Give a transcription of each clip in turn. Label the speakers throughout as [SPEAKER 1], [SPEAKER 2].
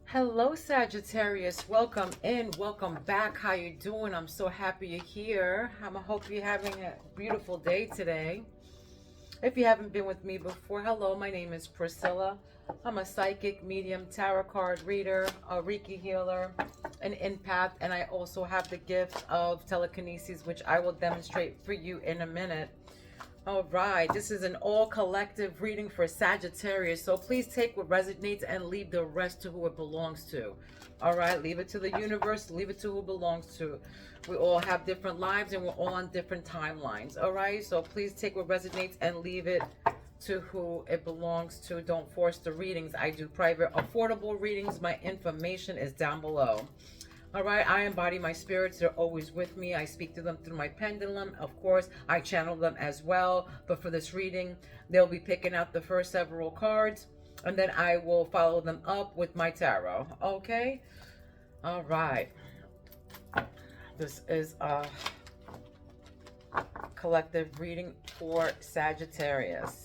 [SPEAKER 1] Hello, Sagittarius. Welcome in. Welcome back. How you doing? I'm so happy you're here. I hope you're having a beautiful day today. If you haven't been with me before, hello, my name is Priscilla. I'm a psychic, medium, tarot card reader, a Reiki healer, an empath, and I also have the gift of telekinesis, which I will demonstrate for you in a minute. All right, this is an all collective reading for Sagittarius, so please take what resonates and leave the rest to who it belongs to. All right, leave it to the universe, leave it to who it belongs to. We all have different lives and we're all on different timelines. All right, so please take what resonates and leave it to who it belongs to. Don't force the readings. I do private, affordable readings. My information is down below. All right, I embody my spirits. They're always with me. I speak to them through my pendulum. Of course, I channel them as well. But for this reading, they'll be picking out the first several cards, and then I will follow them up with my tarot. Okay? All right. This is a collective reading for Sagittarius.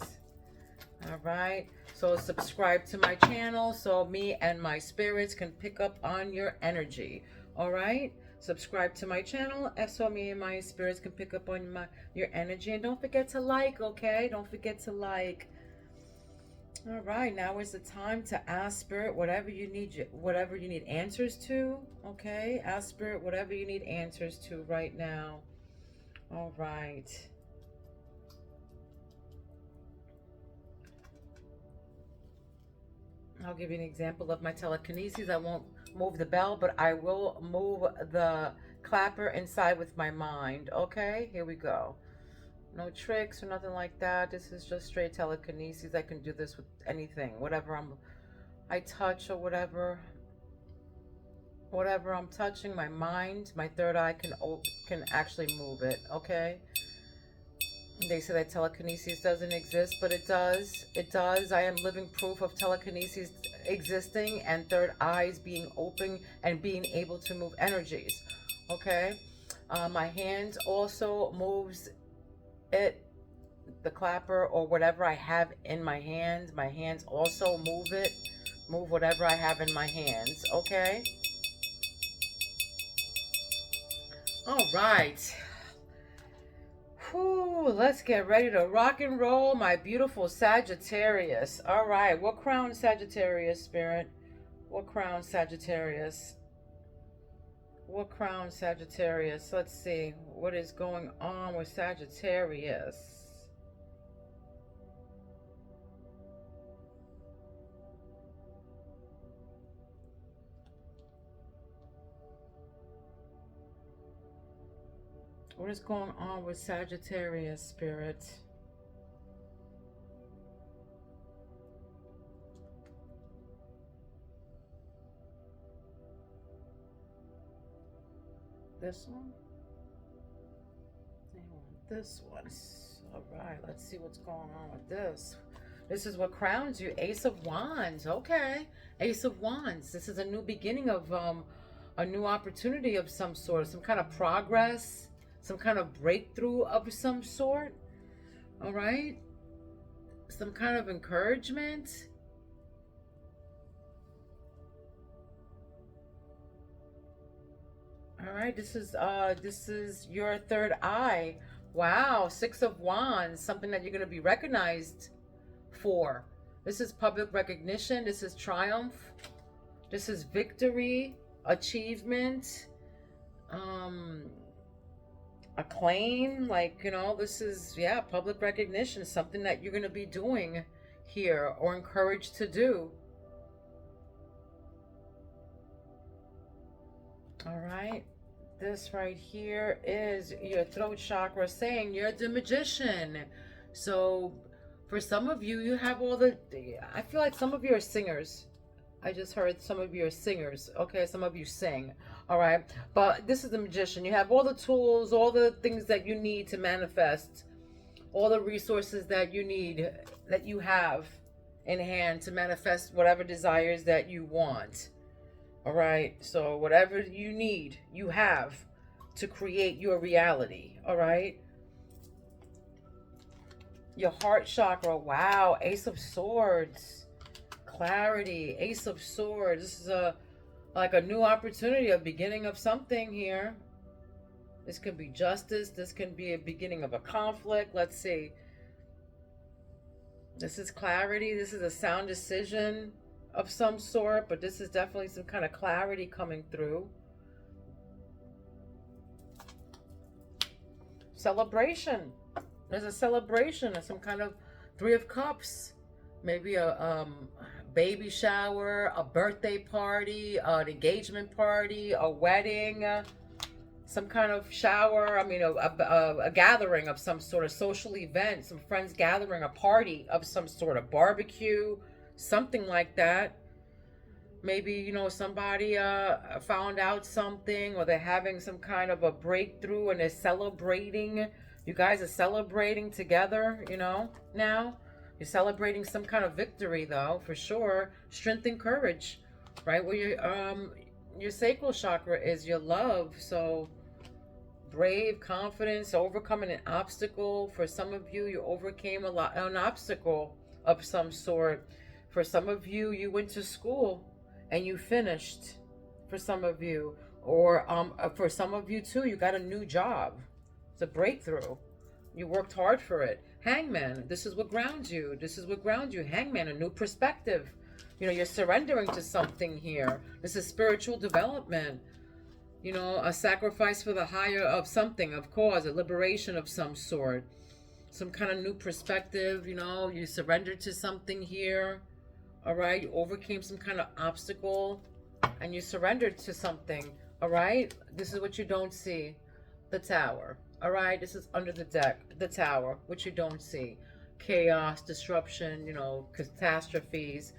[SPEAKER 1] All right. So subscribe to my channel so me and my spirits can pick up on your energy. All right, subscribe to my channel so me and my spirits can pick up on your energy, and don't forget to like. Okay, don't forget to like. All right, now is the time to ask spirit whatever you need answers to. Okay, ask spirit whatever you need answers to right now. All right. I'll give you an example of my telekinesis. I won't move the bell, but I will move the clapper inside with my mind. Okay, here we go. No tricks or nothing like that. This is just straight telekinesis. I can do this with anything, whatever I touch or whatever I'm touching. My mind, my third eye can actually move it. Okay. They say that telekinesis doesn't exist, but it does. It does. I am living proof of telekinesis existing and third eyes being open and being able to move energies. Okay. My hands also moves it, the clapper or whatever I have in my hands. My hands also move it, move whatever I have in my hands. Okay. All right. Whew, let's get ready to rock and roll, my beautiful Sagittarius. All right, what crown Sagittarius, Spirit? What crown Sagittarius? What crown Sagittarius? Let's see what is going on with Sagittarius. What is going on with Sagittarius, Spirit? This one? I want this one. All right, let's see what's going on with this. This is what crowns you. Ace of Wands. Okay. Ace of Wands. This is a new beginning of a new opportunity of some sort, some kind of progress, some kind of breakthrough of some sort. All right. Some kind of encouragement. All right, this is your third eye. Wow, Six of Wands, something that you're going to be recognized for. This is public recognition. This is triumph. This is victory, achievement, acclaim. Like, you know, this is, yeah, public recognition, something that you're going to be doing here or encouraged to do. All right. This right here is your throat chakra saying you're the magician. So for some of you, you have all the, I feel like some of you are singers. I just heard some of you are singers. Okay, some of you sing. All right. But this is the magician. You have all the tools, all the things that you need to manifest, all the resources that you need, that you have in hand to manifest whatever desires that you want. All right, so whatever you need, you have to create your reality. All right. Your heart chakra. Wow, Ace of Swords. clarity, Ace of Swords. This is like a new opportunity, a beginning of something here. This could be justice. This can be a beginning of a conflict. Let's see. This is clarity. This is a sound decision of some sort, but this is definitely some kind of clarity coming through. Celebration. There's a celebration of some kind of Three of Cups. Maybe a baby shower, a birthday party, an engagement party, a wedding, some kind of shower. I mean, a gathering of some sort of social event, some friends gathering, a party of some sort of barbecue, something like that. Maybe, you know, somebody found out something, or they're having some kind of a breakthrough and they're celebrating. You guys are celebrating together, you know, now. You're celebrating some kind of victory, though, for sure. Strength and courage, right? Where your sacral chakra is your love. So brave, confidence, overcoming an obstacle. For some of you, you overcame an obstacle of some sort. For some of you, you went to school and you finished. For some of you, or for some of you too, you got a new job. It's a breakthrough. You worked hard for it. Hangman, this is what grounds you. This is what grounds you. Hangman, a new perspective. You know, you're surrendering to something here. This is spiritual development. You know, a sacrifice for the higher of something, of cause, a liberation of some sort. Some kind of new perspective, you know, you surrendered to something here. All right, you overcame some kind of obstacle and you surrendered to something. All right, this is what you don't see. The Tower. All right, this is under the deck, the Tower, which you don't see. Chaos, disruption, you know, catastrophes,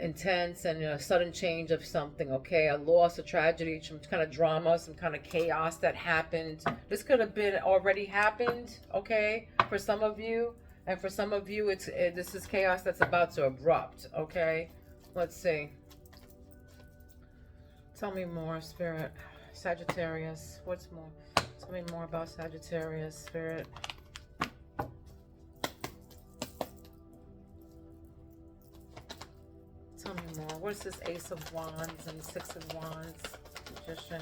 [SPEAKER 1] intense and a sudden change of something, okay? A loss, a tragedy, some kind of drama, some kind of chaos that happened. This could have been already happened, okay, for some of you. And for some of you, this is chaos that's about to erupt, okay? Let's see. Tell me more, Spirit. Sagittarius, what's more? Tell me more about Sagittarius, Spirit. Tell me more. What is this Ace of Wands and Six of Wands? Magician.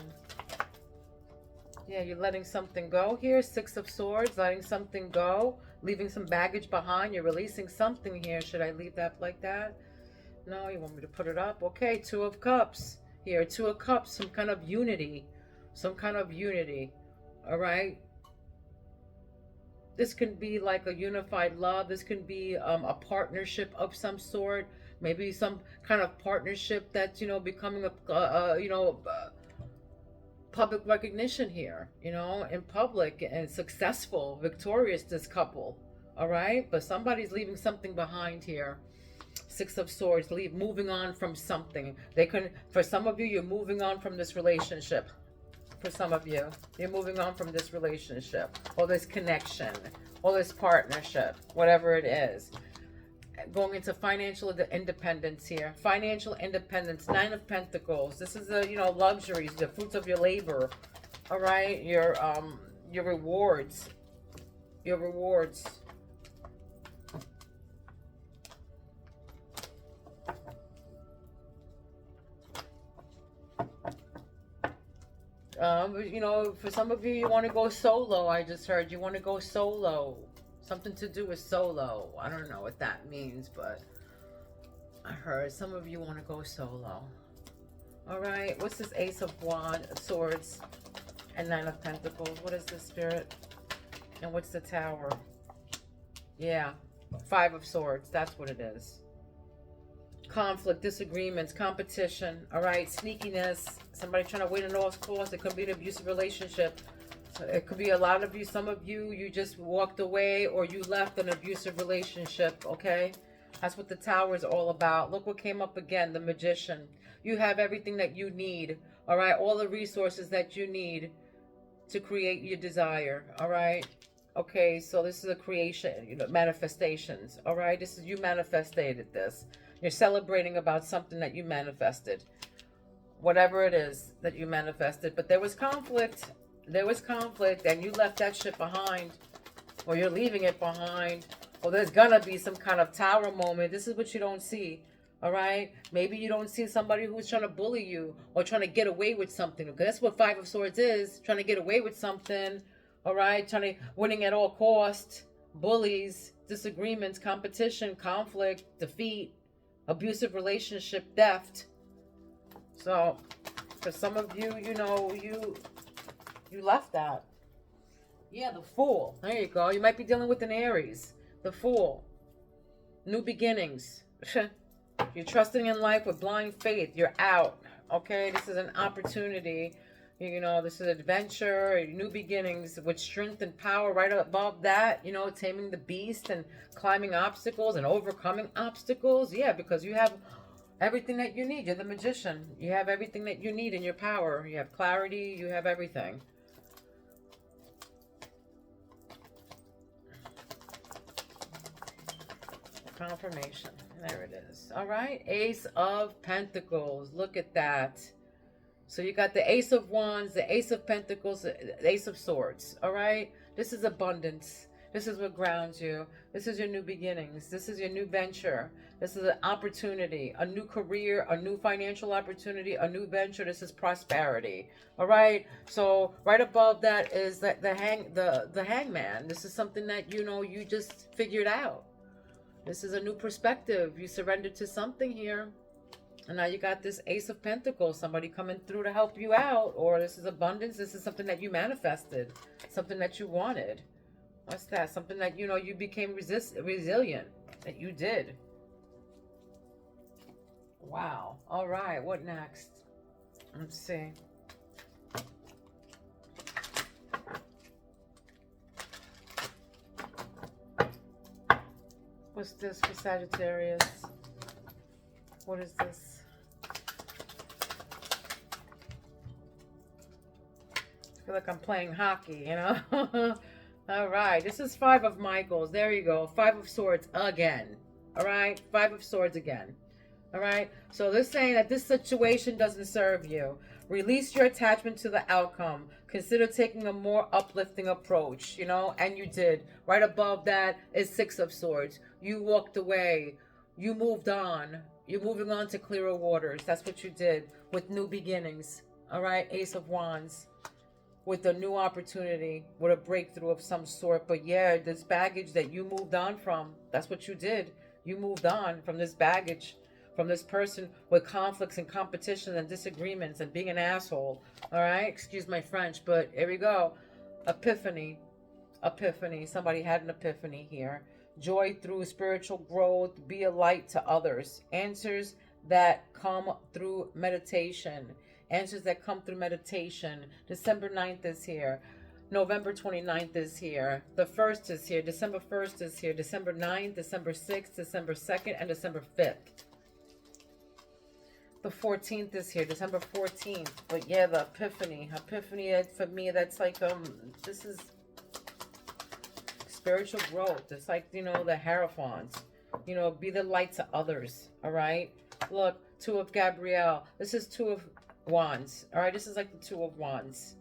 [SPEAKER 1] Yeah, you're letting something go here. Six of Swords, letting something go. Leaving some baggage behind. You're releasing something here. Should I leave that like that? No, you want me to put it up? Okay, Two of Cups. Here, Two of Cups, some kind of unity. Some kind of unity. All right? This can be like a unified love. This can be a partnership of some sort. Maybe some kind of partnership that's, you know, becoming public recognition here, you know, in public, and successful, victorious, this couple. All right? But somebody's leaving something behind here. Six of Swords, moving on from something. For some of you, you're moving on from this relationship. For some of you, you're moving on from this relationship, or this connection, or this partnership, whatever it is. Going into financial independence here. Financial independence. Nine of Pentacles. This is the, you know, luxuries, the fruits of your labor. All right, your rewards. Your rewards. You know, for some of you, you want to go solo. I just heard you want to go solo. Something to do with solo. I don't know what that means, but I heard some of you want to go solo. All right. What's this Ace of Swords and Nine of Pentacles? What is this, Spirit? And what's the Tower? Yeah. Five of Swords. That's what it is. Conflict, disagreements, competition. All right. Sneakiness. Somebody trying to win an lost cause. It could be an abusive relationship. It could be a lot of you. Some of you, you just walked away or you left an abusive relationship, okay? That's what the Tower is all about. Look what came up again, the Magician. You have everything that you need, all right? All the resources that you need to create your desire, all right? Okay, so this is a creation, you know, manifestations, all right? This is, you manifested this. You're celebrating about something that you manifested. Whatever it is that you manifested. But there was conflict. There was conflict, and you left that shit behind, or you're leaving it behind, or there's gonna be some kind of tower moment. This is what you don't see. All right, maybe you don't see somebody who's trying to bully you or trying to get away with something, because that's what Five of Swords is, trying to get away with something. All right, winning at all costs, bullies, disagreements, competition, conflict, defeat, abusive relationship, theft. So for some of you, you know, you left that. Yeah, the Fool. There you go. You might be dealing with an Aries. The Fool. New beginnings. You're trusting in life with blind faith. You're out. Okay, this is an opportunity. You know, this is adventure, new beginnings with strength and power. Right above that, you know, taming the beast and climbing obstacles and overcoming obstacles. Yeah, because you have everything that you need. You're the magician. You have everything that you need in your power. You have clarity. You have everything. Confirmation. There it is. All right. Ace of Pentacles. Look at that. So you got the Ace of Wands, the Ace of Pentacles, the Ace of Swords. All right. This is abundance. This is what grounds you. This is your new beginnings. This is your new venture. This is an opportunity, a new career, a new financial opportunity, a new venture. This is prosperity. All right. So right above that is the hangman. This is something that, you know, you just figured out. This is a new perspective. You surrendered to something here. And now you got this Ace of Pentacles. Somebody coming through to help you out. Or this is abundance. This is something that you manifested. Something that you wanted. What's that? Something that, you know, you became resilient. That you did. Wow. All right. What next? Let's see. What's this for Sagittarius? What is this? I feel like I'm playing hockey, you know? All right. This is Five of Michaels. There you go. Five of Swords again. All right. Five of Swords again. All right. So they're saying that this situation doesn't serve you. Release your attachment to the outcome. Consider taking a more uplifting approach, you know, and you did. Right above that is Six of Swords. You walked away. You moved on. You're moving on to clearer waters. That's what you did with new beginnings. All right. Ace of Wands. With a new opportunity, with a breakthrough of some sort. But yeah, this baggage that you moved on from, that's what you did. You moved on from this baggage, from this person with conflicts and competition and disagreements and being an asshole. All right, excuse my French, but here we go. Epiphany. Somebody had an epiphany here. Joy through spiritual growth. Be a light to others. Answers that come through meditation. Answers that come through meditation. December 9th is here. November 29th is here. The 1st is here. December 1st is here. December 9th, December 6th, December 2nd, and December 5th. The 14th is here. December 14th. But yeah, the epiphany. Epiphany, for me, that's like, this is spiritual growth. It's like, you know, the Hierophants. You know, be the light to others. All right? Look, Two of Gabrielle. This is Two of Wands. All right? This is like the Two of Wands.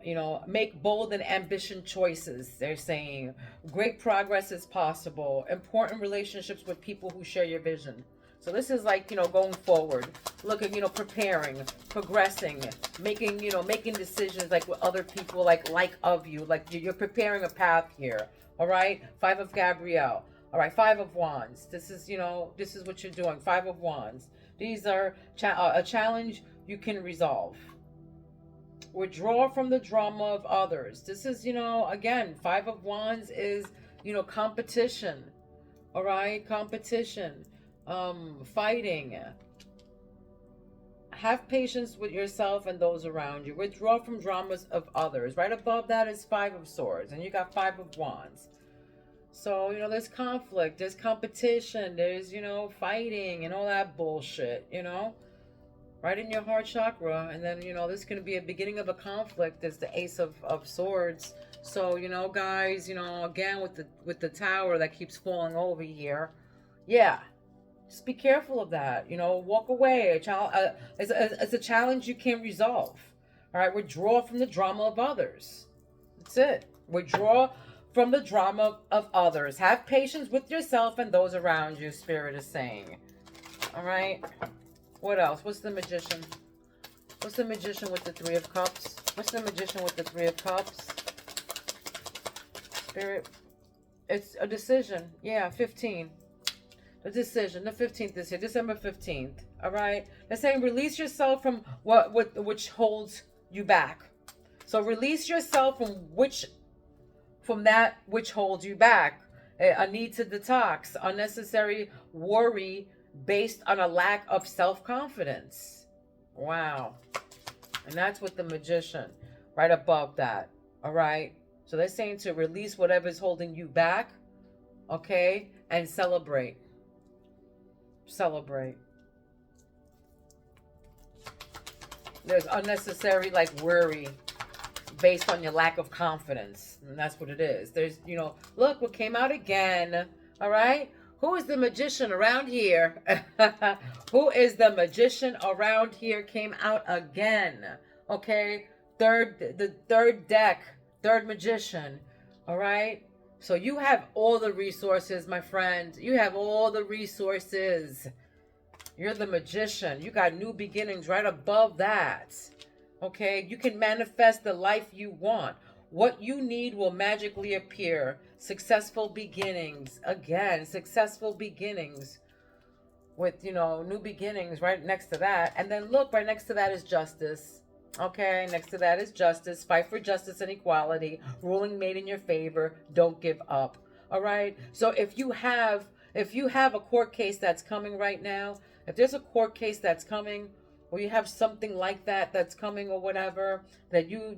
[SPEAKER 1] You know, make bold and ambitious choices, they're saying. Great progress is possible. Important relationships with people who share your vision. So this is like, you know, going forward. Looking, you know, preparing, progressing, making, you know, making decisions like with other people, like of you. Like you're preparing a path here. All right? Five of Gabrielle. All right, Five of Wands. This is, you know, this is what you're doing. Five of Wands. These are a challenge you can resolve. Withdraw from the drama of others. This is, you know, again, Five of Wands is, you know, competition. All right, competition, fighting. Have patience with yourself and those around you. Withdraw from dramas of others. Right above that is Five of Swords, and you got Five of Wands. So, you know, there's conflict, there's competition, there's, you know, fighting and all that bullshit, you know. Right in your heart chakra. And then, you know, this is going to be a beginning of a conflict. There's the Ace of Swords. So, you know, guys, you know, again, with the tower that keeps falling over here. Yeah. Just be careful of that. You know, walk away. It's a challenge you can't resolve. All right. Withdraw from the drama of others. That's it. Withdraw from the drama of others. Have patience with yourself and those around you, Spirit is saying. All right. What else? What's the Magician? What's the Magician with the Three of Cups? What's the Magician with the Three of Cups? Spirit. It's a decision. Yeah, 15. The decision. The 15th is here. December 15th. All right. They're saying release yourself from which holds you back. So release yourself from that which holds you back. A need to detox, unnecessary worry based on a lack of self-confidence. Wow. And that's with the Magician right above that. All right. So they're saying to release whatever's holding you back. Okay. And celebrate. Celebrate. There's unnecessary worry based on your lack of confidence. And that's what it is. There's, look what came out again. All right. Who is the Magician around here? Who is the Magician around here came out again. Okay. The third deck, third Magician. All right. So you have all the resources, my friend. You have all the resources. You're the Magician. You got new beginnings right above that. Okay, you can manifest the life you want. What you need will magically appear. Successful beginnings. Again, successful beginnings. With, new beginnings right next to that. And then look, right next to that is justice. Okay, next to that is justice. Fight for justice and equality. Ruling made in your favor. Don't give up. All right. So if you have a court case that's coming right now, if there's a court case that's coming, or you have something like that that's coming or whatever that you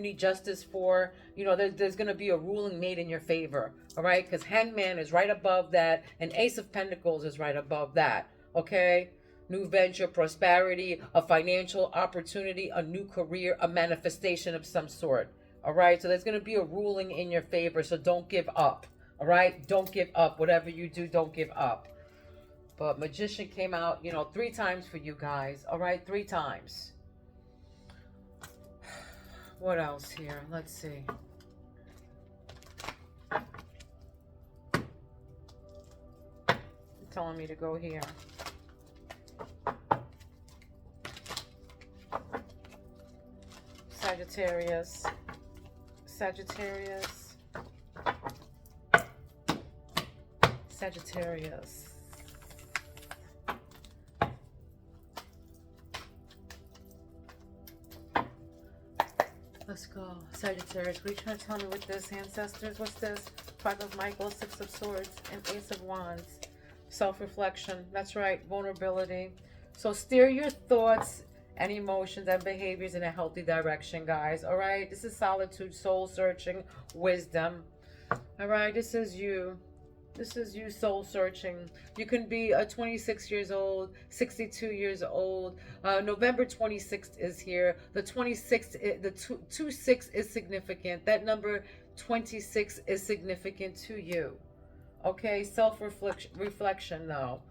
[SPEAKER 1] need justice for, there's going to be a ruling made in your favor. All right. Because Hangman is right above that. And Ace of Pentacles is right above that. Okay. New venture, prosperity, a financial opportunity, a new career, a manifestation of some sort. All right. So there's going to be a ruling in your favor. So don't give up. All right. Don't give up. Whatever you do, don't give up. But Magician came out, 3 times for you guys. All right. 3 times. What else here? Let's see. Telling me to go here. Sagittarius. Sagittarius. Sagittarius. Let's go. Sagittarius. What are you trying to tell me with this, ancestors? What's this? 5 of Michael, 6 of Swords, and Ace of Wands. Self-reflection. That's right. Vulnerability. So steer your thoughts and emotions and behaviors in a healthy direction, guys. All right. This is solitude, soul searching, wisdom. All right. This is you. This is you soul searching. You can be 26 years old, 62 years old. November 26th is here. The 26th, the 26 is significant. That number 26 is significant to you. Okay, self-reflection though.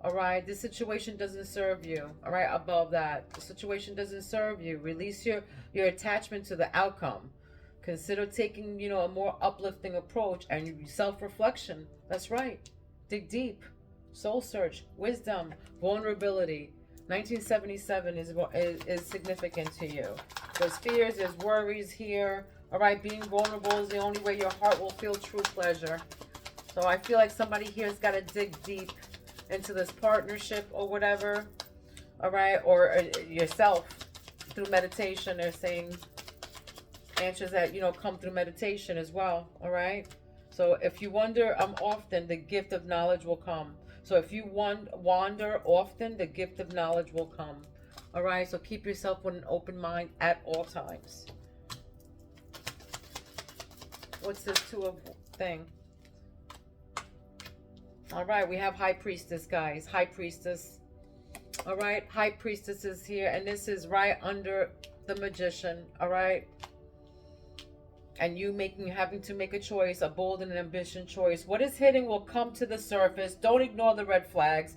[SPEAKER 1] All right, this situation doesn't serve you. All right, above that, the situation doesn't serve you. Release your attachment to the outcome. Consider taking, a more uplifting approach and self-reflection. That's right. Dig deep. Soul search. Wisdom. Vulnerability. 1977 is significant to you. There's fears, there's worries here. All right, being vulnerable is the only way your heart will feel true pleasure. So I feel like somebody here has got to dig deep into this partnership or whatever. All right, or yourself through meditation. They're saying answers that, come through meditation as well. All right. So if you wonder often, the gift of knowledge will come. So if you wander often, the gift of knowledge will come. All right. So keep yourself with an open mind at all times. What's this 2 of thing? All right. We have High Priestess, guys. High Priestess. All right. High Priestess is here. And this is right under the Magician. All right. And you having to make a choice, a bold and ambitious choice. What is hidden will come to the surface. Don't ignore the red flags.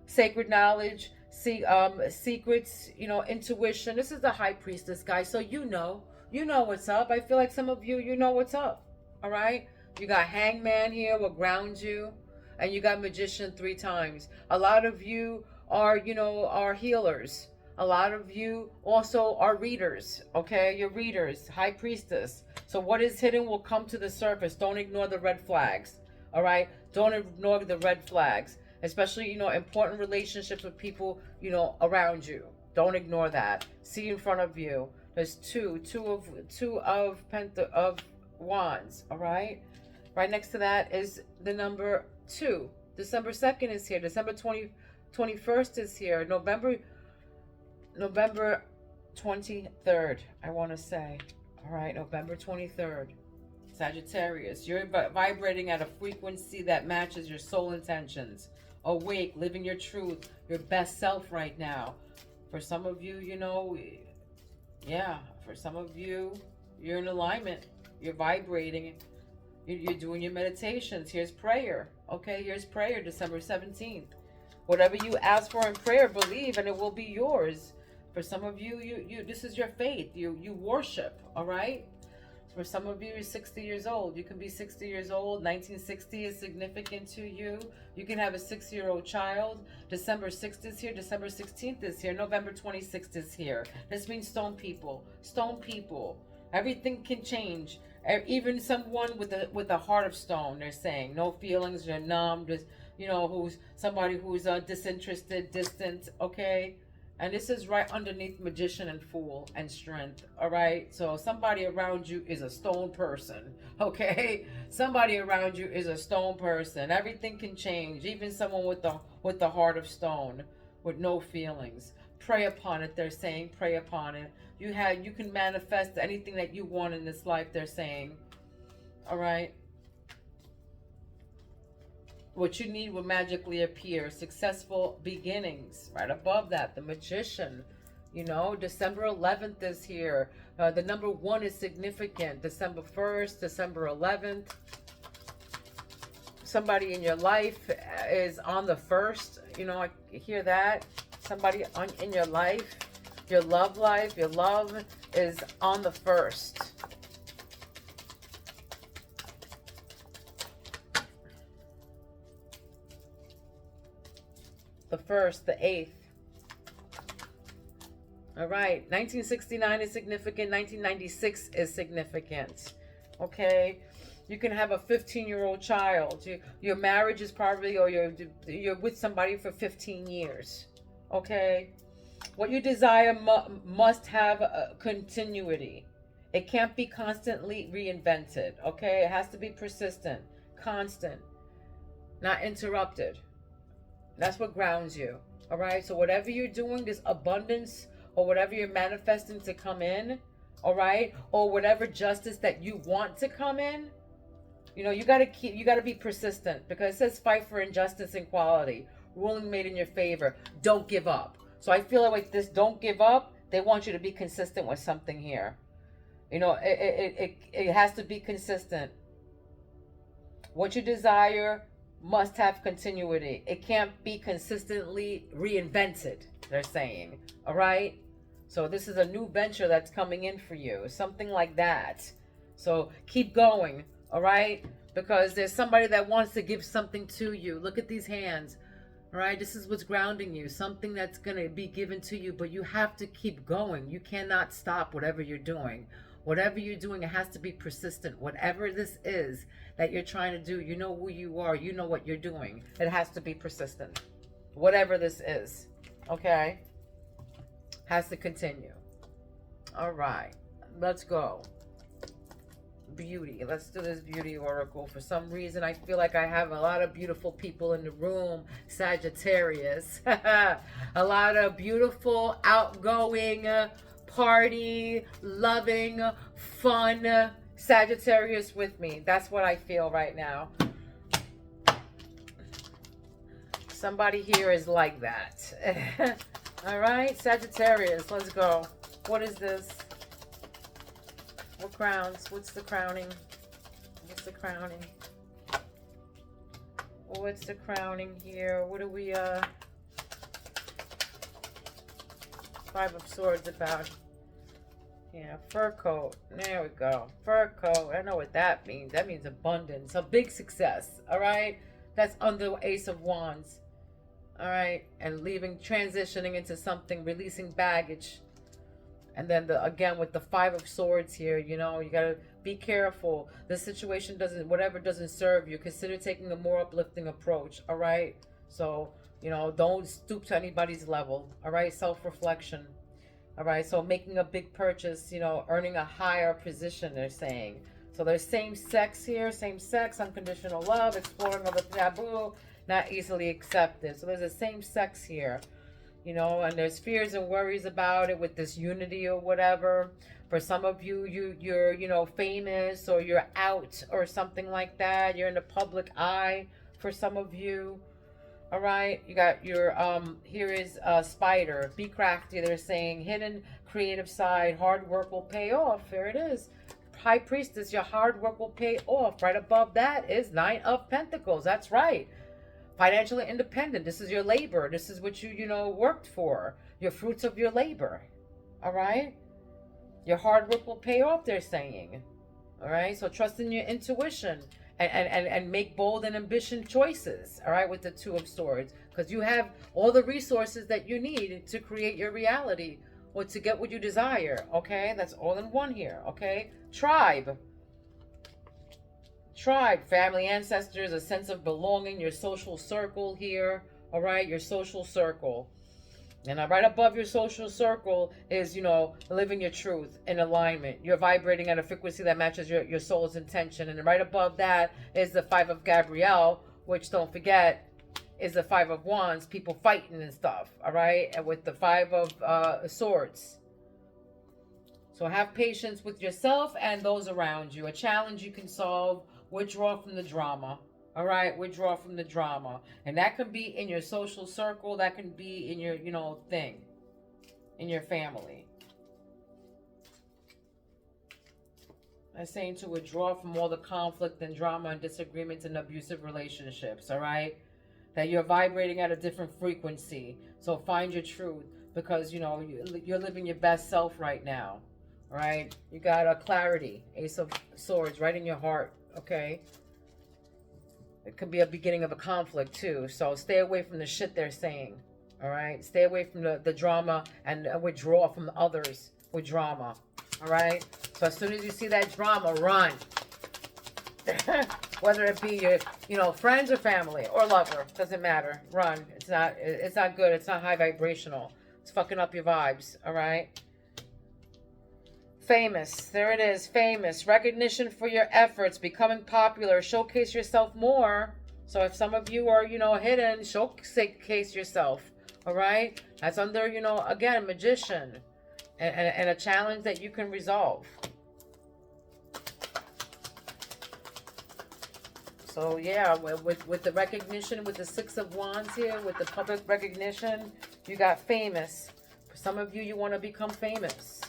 [SPEAKER 1] Sacred knowledge, secrets, intuition. This is the High Priestess, guys. So you know what's up. I feel like some of you, know what's up. All right. You got Hangman here, what grounds you, and you got Magician 3 times. A lot of you are, are healers. A lot of you also are readers. Okay, you're readers. High Priestess. So what is hidden will come to the surface. Don't ignore the red flags. All right. Don't ignore the red flags, especially important relationships with people around you. Don't ignore that. See in front of you. There's two of wands. All right. Right next to that is the number 2. December 2nd is here. December 21st is here. November 23rd, I want to say. All right, November 23rd. Sagittarius, you're vibrating at a frequency that matches your soul intentions. Awake, living your truth, your best self right now. For some of you, for some of you, you're in alignment. You're vibrating. You're doing your meditations. Here's prayer. Okay, here's prayer, December 17th. Whatever you ask for in prayer, believe, and it will be yours. For some of you, this is your faith. You worship, all right? For some of you, you're 60 years old. You can be 60 years old. 1960 is significant to you. You can have a 6-year-old child. December 6th is here. December 16th is here. November 26th is here. This means stone people. Stone people. Everything can change. Even someone with a heart of stone, they're saying. No feelings, you're numb. Just, who's somebody who's disinterested, distant, okay? And this is right underneath Magician and Fool and Strength, all right? So somebody around you is a stone person, okay? Somebody around you is a stone person. Everything can change, even someone with the heart of stone, with no feelings. Pray upon it, they're saying. Pray upon it. You can manifest anything that you want in this life, they're saying, all right? What you need will magically appear. Successful beginnings. Right above that, the Magician. December 11th is here. The number 1 is significant. December 1st, December 11th. Somebody in your life is on the 1st. I hear that. Somebody in your life, your love is on the 1st. The 1st, the 8th. All right. 1969 is significant. 1996 is significant. Okay. You can have a 15-year-old child. Your marriage is probably, or you're with somebody for 15 years. Okay. What you desire must have a continuity. It can't be constantly reinvented. Okay. It has to be persistent, constant, not interrupted. That's what grounds you. All right. So whatever you're doing, this abundance or whatever you're manifesting to come in, all right, or whatever justice that you want to come in, you got to be persistent, because it says fight for injustice and equality, ruling made in your favor. Don't give up. So I feel like this, don't give up. They want you to be consistent with something here. It has to be consistent. What you desire must have continuity. It can't be consistently reinvented, they're saying. All right. So this is a new venture that's coming in for you, something like that. So keep going. All right, because there's somebody that wants to give something to you. Look at these hands. All right, this is what's grounding you, something that's going to be given to you, but you have to keep going. You cannot stop whatever you're doing. Whatever you're doing, it has to be persistent. Whatever this is that you're trying to do, you know who you are, you know what you're doing. It has to be persistent. Whatever this is, okay, has to continue. All right, let's go. Beauty. Let's do this beauty oracle. For some reason, I feel like I have a lot of beautiful people in the room. Sagittarius. A lot of beautiful, outgoing, party, loving, fun Sagittarius with me. That's what I feel right now. Somebody here is like that. All right, Sagittarius, let's go. What is this? What crowns? What's the crowning? What's the crowning? What's the crowning here? What are we, Five of Swords about? Yeah, fur coat. There we go. Fur coat. I know what that means. That means abundance. A big success. All right. That's under Ace of Wands. All right. And leaving, transitioning into something, releasing baggage. And then again with the Five of Swords here, you know, you gotta be careful. The situation doesn't, whatever doesn't serve you, consider taking a more uplifting approach. All right. So, you know, don't stoop to anybody's level. All right. Self-reflection. All right. So making a big purchase, you know, earning a higher position, they're saying. So there's same sex here, same sex, unconditional love, exploring of a taboo, not easily accepted. So there's a same sex here. You know, and there's fears and worries about it with this unity or whatever. For some of you, you're, you know, famous, or you're out or something like that. You're in the public eye for some of you. All right. You got your, here is Spider. Be crafty. They're saying hidden creative side. Hard work will pay off. There it is. High Priestess, your hard work will pay off. Right above that is Nine of Pentacles. That's right. Financially independent. This is your labor. This is what you know, worked for. Your fruits of your labor. All right? Your hard work will pay off, they're saying. All right? So trust in your intuition and make bold and ambitious choices. All right? With the Two of Swords. Because you have all the resources that you need to create your reality or to get what you desire. Okay? That's all in one here. Okay? Tribe, family, ancestors, a sense of belonging, your social circle here. All right, your social circle. And right above your social circle is, you know, living your truth in alignment. You're vibrating at a frequency that matches your soul's intention. And right above that is the Five of Gabrielle, which, don't forget, is the Five of Wands, people fighting and stuff. All right, and with the Five of Swords. So have patience with yourself and those around you. A challenge you can solve. Withdraw from the drama. All right, withdraw from the drama. And that can be in your social circle. That can be in your, you know, thing. In your family. I'm saying to withdraw from all the conflict and drama and disagreements and abusive relationships. All right. That you're vibrating at a different frequency. So find your truth. Because, you know, you're living your best self right now. All right. You got a clarity. Ace of Swords right in your heart. Okay. It could be a beginning of a conflict too. So stay away from the shit they're saying. All right. Stay away from the drama and withdraw from others with drama. All right. So as soon as you see that drama, run. Whether it be your, you know, friends or family or lover, doesn't matter. Run. It's not good. It's not high vibrational. It's fucking up your vibes. All right. Famous. There it is. Famous. Recognition for your efforts. Becoming popular. Showcase yourself more. So if some of you are, you know, hidden, showcase yourself. All right. That's under, you know, again, magician. And a challenge that you can resolve. So yeah, with the recognition, with the Six of Wands here, with the public recognition, you got famous. For some of you, you want to become famous.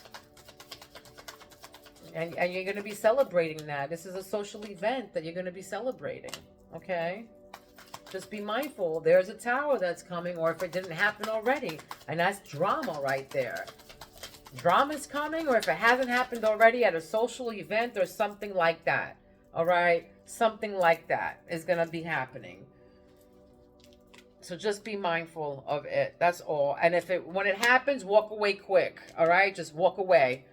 [SPEAKER 1] And you're going to be celebrating that. This is a social event that you're going to be celebrating. Okay? Just be mindful. There's a tower that's coming, or if it didn't happen already. And that's drama right there. Drama's coming, or if it hasn't happened already at a social event or something like that. All right? Something like that is going to be happening. So just be mindful of it. That's all. And when it happens, walk away quick. All right? Just walk away.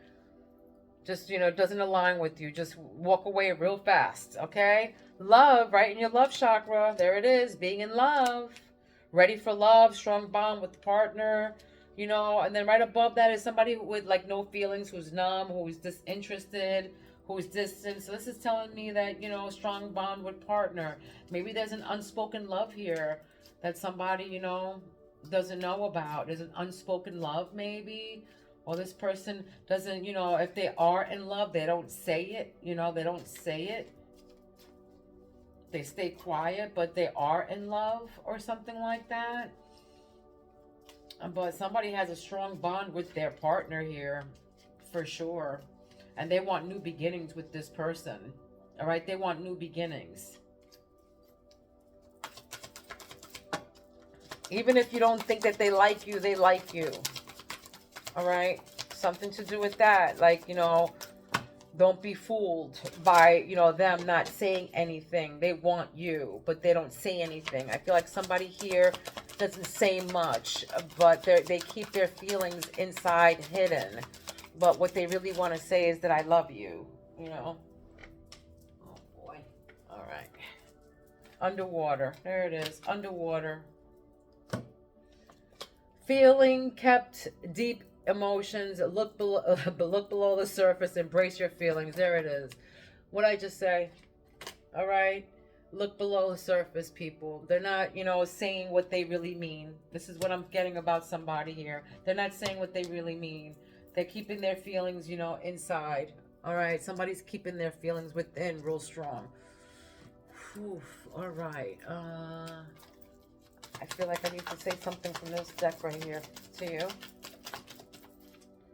[SPEAKER 1] Just, you know, it doesn't align with you. Just walk away real fast, okay? Love, right in your love chakra. There it is, being in love. Ready for love, strong bond with the partner, you know. And then right above that is somebody with, like, no feelings, who's numb, who's disinterested, who's distant. So this is telling me that, you know, strong bond with partner. Maybe there's an unspoken love here that somebody, you know, doesn't know about. There's an unspoken love, maybe. Or this person doesn't, you know, if they are in love, they don't say it. You know, they don't say it. They stay quiet, but they are in love or something like that. But somebody has a strong bond with their partner here, for sure. And they want new beginnings with this person. All right? They want new beginnings. Even if you don't think that they like you, they like you. All right? something to do with that. Like, you know, don't be fooled by, you know, them not saying anything. They want you, but they don't say anything. I feel like somebody here doesn't say much, but they keep their feelings inside hidden. But what they really want to say is that I love you, you know. Oh, boy. All right. Underwater. There it is. Underwater. Feeling kept deep emotions. Look below, look below the surface. Embrace your feelings. There it is. What I just say? All right. Look below the surface, people. They're not, you know, saying what they really mean. This is what I'm getting about somebody here. They're not saying what they really mean. They're keeping their feelings, you know, inside. All right. Somebody's keeping their feelings within real strong. Whew. All right. I feel like I need to say something from this deck right here to you.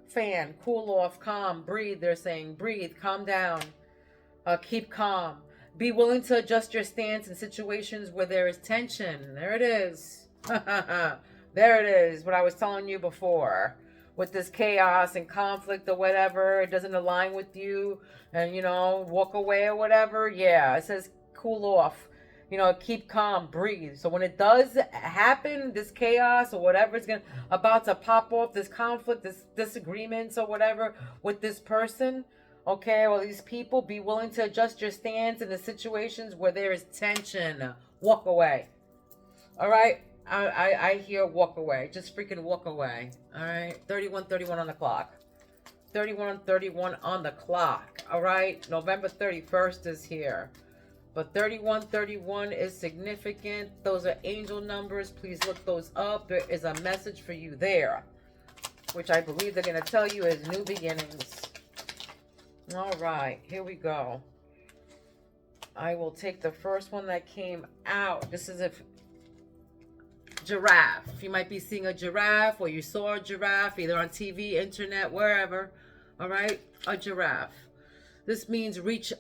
[SPEAKER 1] Fan, cool off, calm, breathe. They're saying breathe, calm down, keep calm. Be willing to adjust your stance in situations where there is tension. There it is. There it is. What I was telling you before. With this chaos and conflict or whatever, it doesn't align with you and, you know, walk away or whatever. Yeah, it says cool off. You know, keep calm, breathe. So when it does happen, this chaos or whatever is about to pop off, this conflict, this disagreements or whatever with this person, okay, or these people, be willing to adjust your stance in the situations where there is tension. Walk away. All right? I hear walk away. Just freaking walk away. All right? 31:31 on the clock. 31:31 on the clock. All right? November 31st is here. But 31:31 is significant. Those are angel numbers. Please look those up. There is a message for you there, which I believe they're going to tell you is new beginnings. All right, here we go. I will take the first one that came out. This is a giraffe. You might be seeing a giraffe, or you saw a giraffe either on TV, internet, wherever. All right, a giraffe. This means reach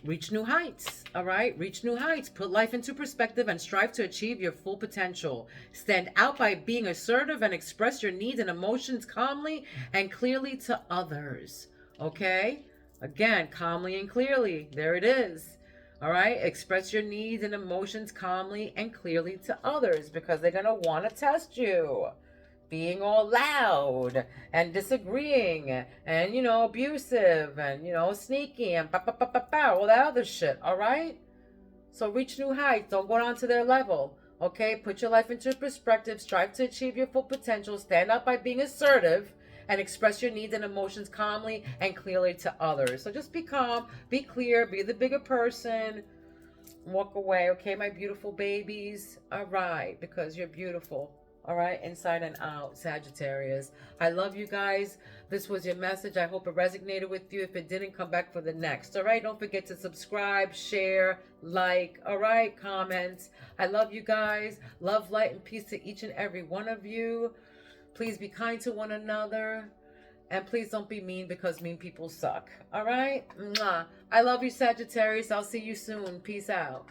[SPEAKER 1] new heights, all right? Reach new heights. Put life into perspective and strive to achieve your full potential. Stand out by being assertive and express your needs and emotions calmly and clearly to others, okay? Again, calmly and clearly. There it is. All right? Express your needs and emotions calmly and clearly to others because they're going to want to test you. Being all loud and disagreeing and, you know, abusive and, you know, sneaky and all that other shit, all right? So reach new heights. Don't go down to their level, okay? Put your life into perspective. Strive to achieve your full potential. Stand up by being assertive and express your needs and emotions calmly and clearly to others. So just be calm, be clear, be the bigger person. Walk away, okay, my beautiful babies? All right, because you're beautiful. All right, inside and out, Sagittarius. I love you guys. This was your message. I hope it resonated with you. If it didn't, come back for the next. All right, don't forget to subscribe, share, like, all right, comment. I love you guys. Love, light, and peace to each and every one of you. Please be kind to one another. And please don't be mean because mean people suck. All right? Mwah. I love you, Sagittarius. I'll see you soon. Peace out.